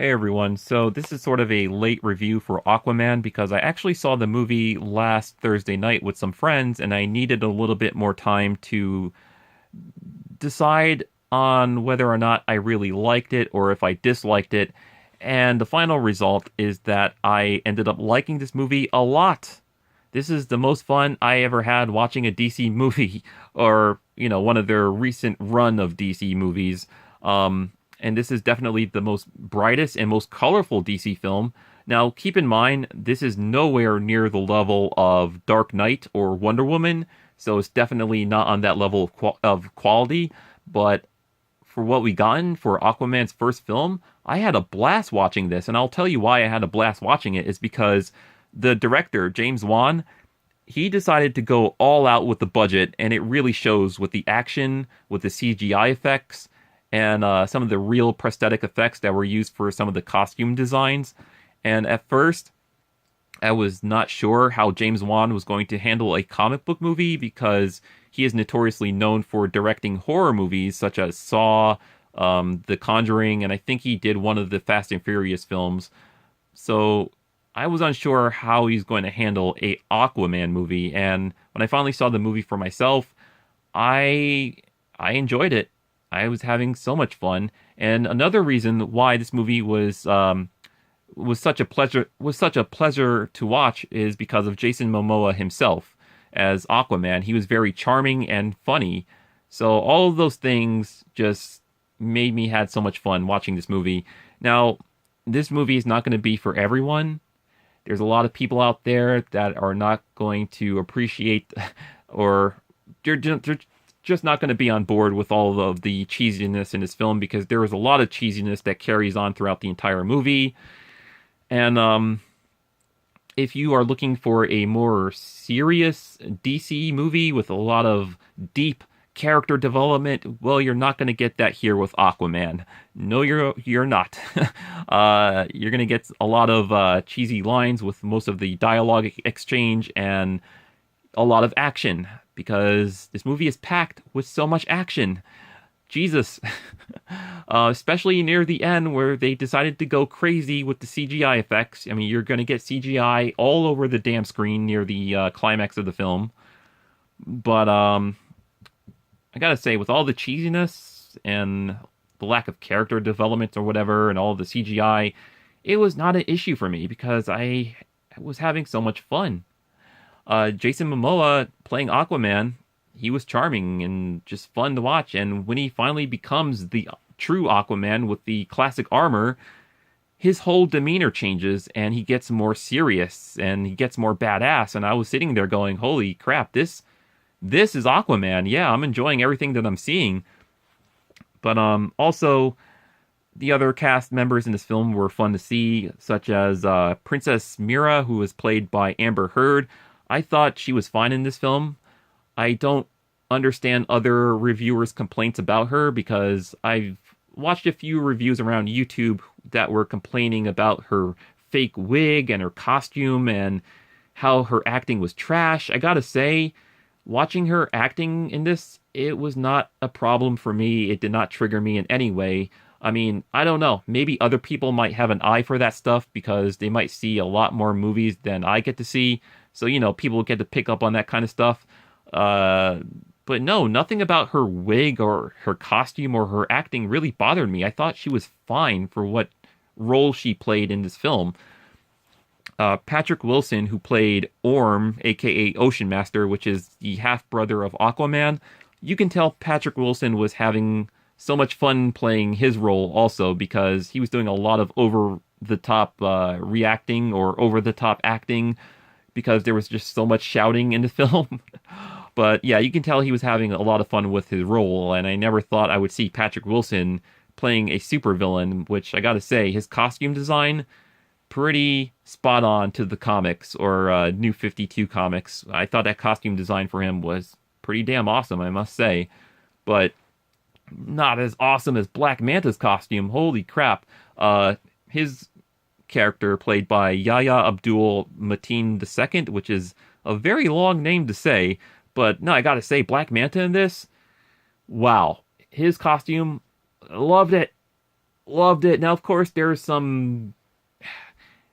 Hey everyone, so this is sort of a late review for Aquaman because I actually saw the movie last Thursday night with some friends and I needed a little bit more time to decide on whether or not I really liked it or if I disliked it. And the final result is that I ended up liking this movie a lot. This is the most fun I ever had watching a DC movie or, one of their recent run of DC movies. And this is definitely the most brightest and most colorful DC film. Now, keep in mind, this is nowhere near the level of Dark Knight or Wonder Woman, so it's definitely not on that level of quality. But for what we gotten for Aquaman's first film, I had a blast watching this, and I'll tell you why I had a blast watching it is because the director, James Wan, he decided to go all out with the budget, and it really shows with the action, with the CGI effects, and some of the real prosthetic effects that were used for some of the costume designs. And at first, I was not sure how James Wan was going to handle a comic book movie because he is notoriously known for directing horror movies such as Saw, The Conjuring, and I think he did one of the Fast and Furious films. So I was unsure how he's going to handle a Aquaman movie. And when I finally saw the movie for myself, I enjoyed it. I was having so much fun. And another reason why this movie was such a pleasure to watch is because of Jason Momoa himself as Aquaman. He was very charming and funny. So all of those things just made me had so much fun watching this movie. Now, this movie is not going to be for everyone. There's a lot of people out there that are not going to appreciate or they're just not going to be on board with all of the cheesiness in this film because there is a lot of cheesiness that carries on throughout the entire movie. And if you are looking for a more serious DC movie with a lot of deep character development, well, you're not going to get that here with Aquaman. No, you're not. You're going to get a lot of cheesy lines with most of the dialogue exchange and a lot of action because this movie is packed with so much action. Jesus. Especially near the end where they decided to go crazy with the CGI effects. I mean, you're going to get CGI all over the damn screen near the climax of the film. But I gotta say, with all the cheesiness and the lack of character development or whatever and all the CGI, it was not an issue for me because I was having so much fun. Jason Momoa playing Aquaman, he was charming and just fun to watch. And when he finally becomes the true Aquaman with the classic armor, his whole demeanor changes and he gets more serious and he gets more badass. And I was sitting there going, holy crap, this is Aquaman. Yeah, I'm enjoying everything that I'm seeing. But also, the other cast members in this film were fun to see, such as Princess Mira, who was played by Amber Heard. I thought she was fine in this film. I don't understand other reviewers' complaints about her because I've watched a few reviews around YouTube that were complaining about her fake wig and her costume and how her acting was trash. I gotta say, watching her acting in this, it was not a problem for me. It did not trigger me in any way. I mean, I don't know. Maybe other people might have an eye for that stuff because they might see a lot more movies than I get to see. So, people get to pick up on that kind of stuff. But no, nothing about her wig or her costume or her acting really bothered me. I thought she was fine for what role she played in this film. Patrick Wilson, who played Orm, aka Ocean Master, which is the half-brother of Aquaman, you can tell Patrick Wilson was having so much fun playing his role also because he was doing a lot of over-the-top reacting or over-the-top acting because there was just so much shouting in the film. But yeah, you can tell he was having a lot of fun with his role, and I never thought I would see Patrick Wilson playing a supervillain, which I gotta say, his costume design, pretty spot on to the comics or New 52 comics. I thought that costume design for him was pretty damn awesome, I must say. But not as awesome as Black Manta's costume. Holy crap. His character played by Yahya Abdul Mateen II, which is a very long name to say. But no, I gotta say, Black Manta in this, wow. His costume, loved it. Loved it. Now, of course, there's some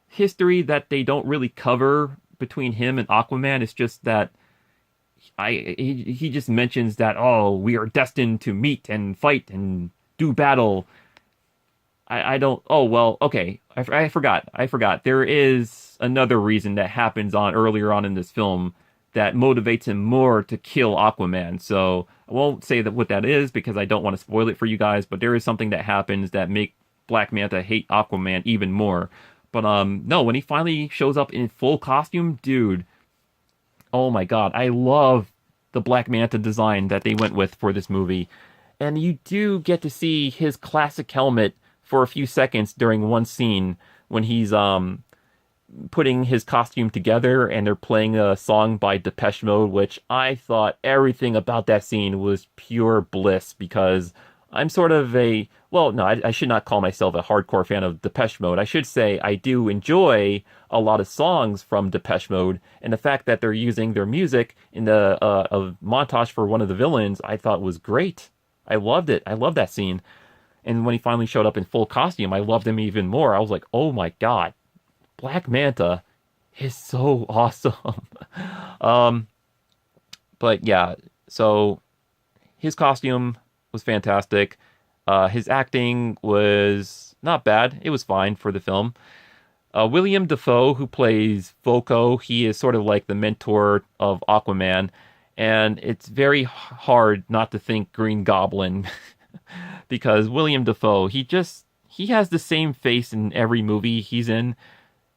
history that they don't really cover between him and Aquaman. It's just that he just mentions that, oh, we are destined to meet and fight and do battle. I don't. Oh well, okay. I forgot. I forgot. There is another reason that happens on earlier on in this film that motivates him more to kill Aquaman. So I won't say that what that is because I don't want to spoil it for you guys. But there is something that happens that make Black Manta hate Aquaman even more. But no, when he finally shows up in full costume, dude, oh my God, I love the Black Manta design that they went with for this movie. And you do get to see his classic helmet for a few seconds during one scene when he's putting his costume together and they're playing a song by Depeche Mode, which I thought everything about that scene was pure bliss because I'm sort of a, well, no, I should not call myself a hardcore fan of Depeche Mode. I should say I do enjoy a lot of songs from Depeche Mode, and the fact that they're using their music in the a montage for one of the villains, I thought was great. I loved it. I loved that scene. And when he finally showed up in full costume, I loved him even more. I was like, oh my God, Black Manta is so awesome. um, but yeah, so his costume was fantastic. His acting was not bad. It was fine for the film. William Dafoe, who plays Voco, he is sort of like the mentor of Aquaman, and it's very hard not to think Green Goblin because William Dafoe, he has the same face in every movie he's in.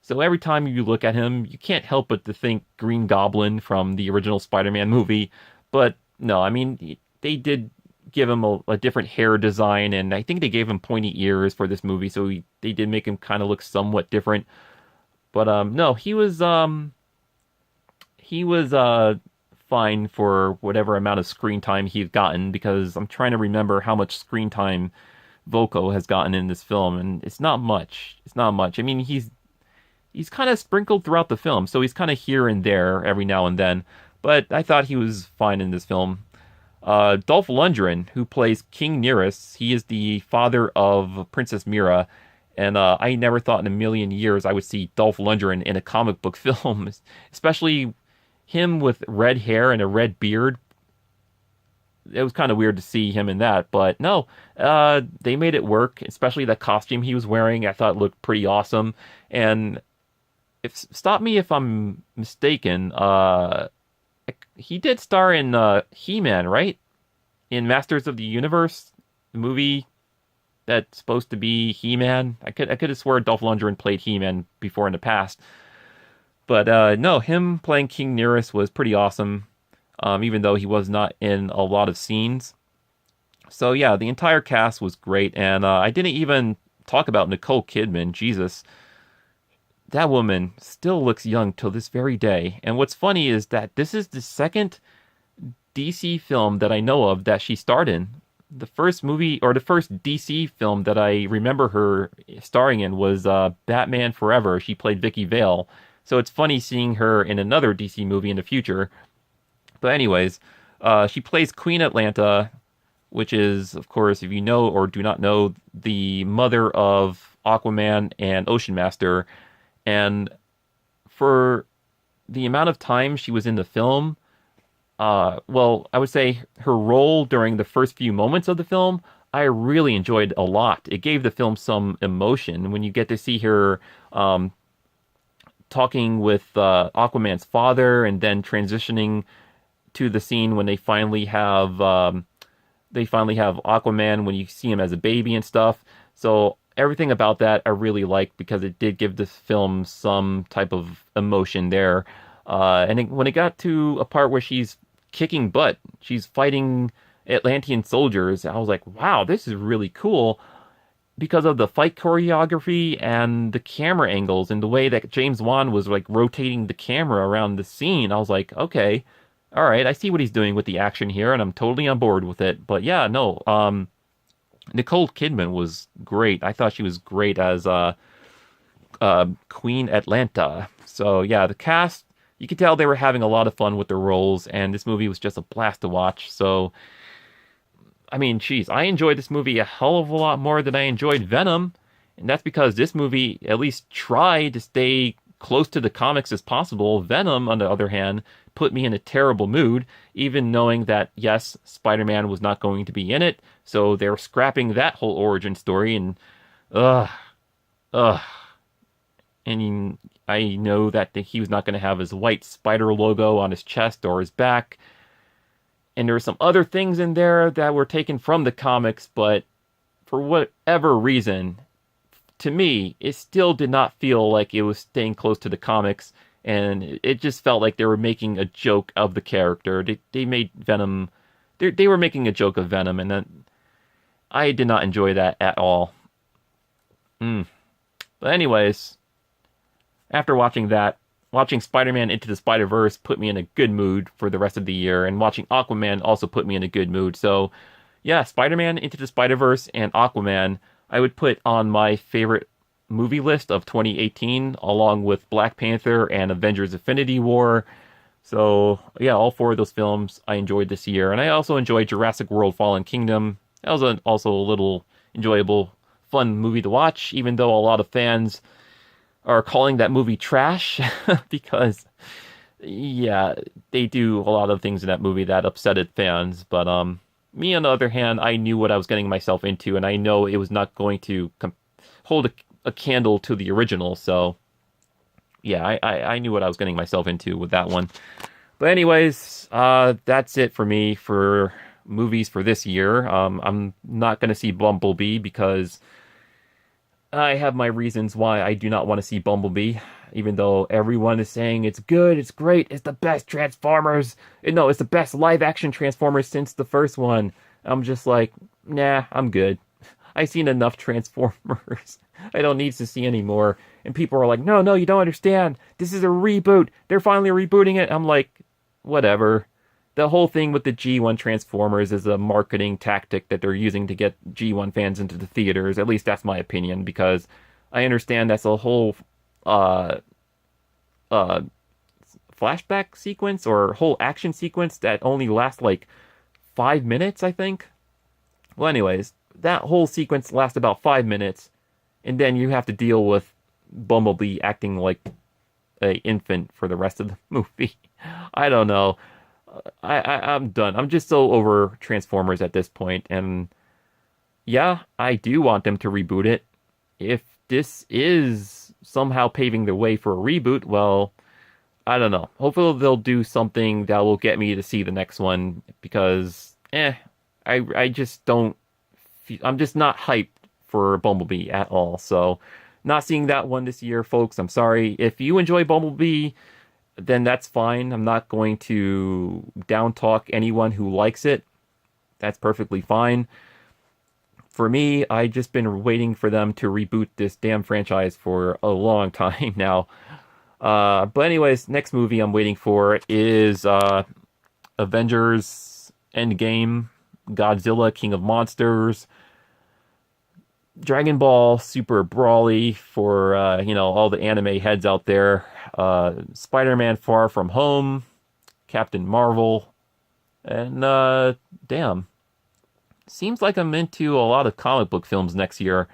So every time you look at him, you can't help but to think Green Goblin from the original Spider-Man movie. But no, I mean, they did give him a different hair design, and I think they gave him pointy ears for this movie, so they did make him kind of look somewhat different. But no, he was fine for whatever amount of screen time he's gotten because I'm trying to remember how much screen time Voco has gotten in this film, and it's not much. It's not much. I mean, he's kind of sprinkled throughout the film, so he's kind of here and there every now and then. But I thought he was fine in this film. Dolph Lundgren, who plays King Nereus, he is the father of Princess Mira, and I never thought in a million years I would see Dolph Lundgren in a comic book film, especially him with red hair and a red beard. It was kind of weird to see him in that, but no, they made it work, especially the costume he was wearing. I thought it looked pretty awesome, and if stop me if I'm mistaken, he did star in He-Man, right? In Masters of the Universe, the movie that's supposed to be He-Man. I could have swore Dolph Lundgren played He-Man before in the past. But no, him playing King Nereus was pretty awesome, even though he was not in a lot of scenes. So yeah, the entire cast was great, and I didn't even talk about Nicole Kidman. Jesus, that woman still looks young till this very day. And what's funny is that this is the second DC film that I know of that she starred in. The first movie or the first DC film that I remember her starring in was Batman Forever. She played Vicky Vale. So it's funny seeing her in another DC movie in the future. But anyways, she plays Queen Atlanta, which is, of course, if you know or do not know, the mother of Aquaman and Ocean Master. And for the amount of time she was in the film, well, I would say her role during the first few moments of the film, I really enjoyed a lot. It gave the film some emotion when you get to see her talking with Aquaman's father and then transitioning to the scene when they finally have Aquaman when you see him as a baby and stuff. So everything about that I really liked because it did give this film some type of emotion there. When it got to a part where she's kicking butt, she's fighting Atlantean soldiers, I was like, wow, this is really cool because of the fight choreography and the camera angles and the way that James Wan was like rotating the camera around the scene. I was like, okay, all right, I see what he's doing with the action here, and I'm totally on board with it. But yeah, no, Nicole Kidman was great. I thought she was great as Queen Atlanta. So yeah, the cast, you could tell they were having a lot of fun with their roles, and this movie was just a blast to watch. So I mean, geez, I enjoyed this movie a hell of a lot more than I enjoyed Venom. And that's because this movie at least tried to stay close to the comics as possible. Venom, on the other hand, put me in a terrible mood, even knowing that, yes, Spider-Man was not going to be in it. So they were scrapping that whole origin story and, ugh, ugh. And I know that he was not going to have his white spider logo on his chest or his back. And there were some other things in there that were taken from the comics, but for whatever reason, to me, it still did not feel like it was staying close to the comics, and it just felt like they were making a joke of the character. They made Venom, they were making a joke of Venom, and then I did not enjoy that at all. But anyways, after watching that, watching Spider-Man Into the Spider-Verse put me in a good mood for the rest of the year, and watching Aquaman also put me in a good mood. So, yeah, Spider-Man Into the Spider-Verse and Aquaman, I would put on my favorite movie list of 2018, along with Black Panther and Avengers Infinity War. So, yeah, all four of those films I enjoyed this year. And I also enjoyed Jurassic World Fallen Kingdom. That was also a little enjoyable, fun movie to watch, even though a lot of fans are calling that movie trash because, yeah, they do a lot of things in that movie that upsetted fans. But me, on the other hand, I knew what I was getting myself into, and I know it was not going to hold a candle to the original. So, yeah, I knew what I was getting myself into with that one. But anyways, that's it for me for movies for this year. I'm not going to see Bumblebee because I have my reasons why I do not want to see Bumblebee, even though everyone is saying it's good, it's great, it's the best Transformers. No, it's the best live-action Transformers since the first one. I'm just like, nah, I'm good. I've seen enough Transformers. I don't need to see any more. And people are like, no, you don't understand. This is a reboot. They're finally rebooting it. I'm like, whatever. The whole thing with the G1 Transformers is a marketing tactic that they're using to get G1 fans into the theaters. At least that's my opinion, because I understand that's a whole flashback sequence or whole action sequence that only lasts like 5 minutes, I think. Well, anyways, that whole sequence lasts about 5 minutes, and then you have to deal with Bumblebee acting like an infant for the rest of the movie. I don't know. I'm done. I'm just so over Transformers at this point, and yeah, I do want them to reboot it. If this is somehow paving the way for a reboot, well, I don't know. Hopefully they'll do something that will get me to see the next one, because, I just don't, I'm just not hyped for Bumblebee at all, so not seeing that one this year, folks. I'm sorry. If you enjoy Bumblebee, then that's fine. I'm not going to down talk anyone who likes it. That's perfectly fine. For me, I've just been waiting for them to reboot this damn franchise for a long time now. But anyways, next movie I'm waiting for is Avengers Endgame, Godzilla, King of Monsters, Dragon Ball Super Brawly for, all the anime heads out there. Spider-Man Far From Home, Captain Marvel, and damn, seems like I'm into a lot of comic book films next year,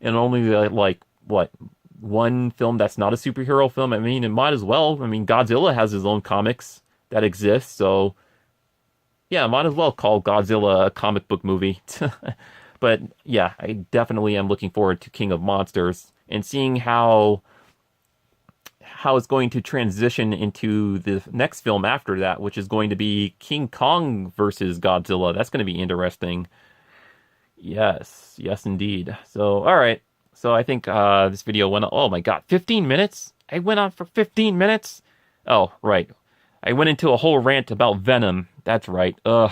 and only like what, one film that's not a superhero film. I mean, it might as well. I mean, Godzilla has his own comics that exist, so yeah, might as well call Godzilla a comic book movie. But yeah, I definitely am looking forward to King of Monsters and seeing how it's going to transition into the next film after that, which is going to be King Kong versus Godzilla. That's going to be interesting. Yes, indeed. So, all right. So I think this video went on, oh my God, 15 minutes? I went on for 15 minutes? Oh, right. I went into a whole rant about Venom. That's right. Ugh.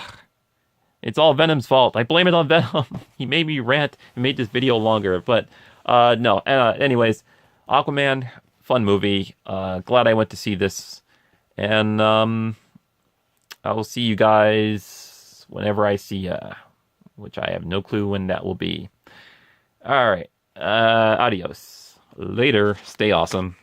It's all Venom's fault. I blame it on Venom. He made me rant and made this video longer. But no. Anyways, Aquaman, fun movie. Glad I went to see this. And I will see you guys whenever I see ya, which I have no clue when that will be. All right. Adios. Later. Stay awesome.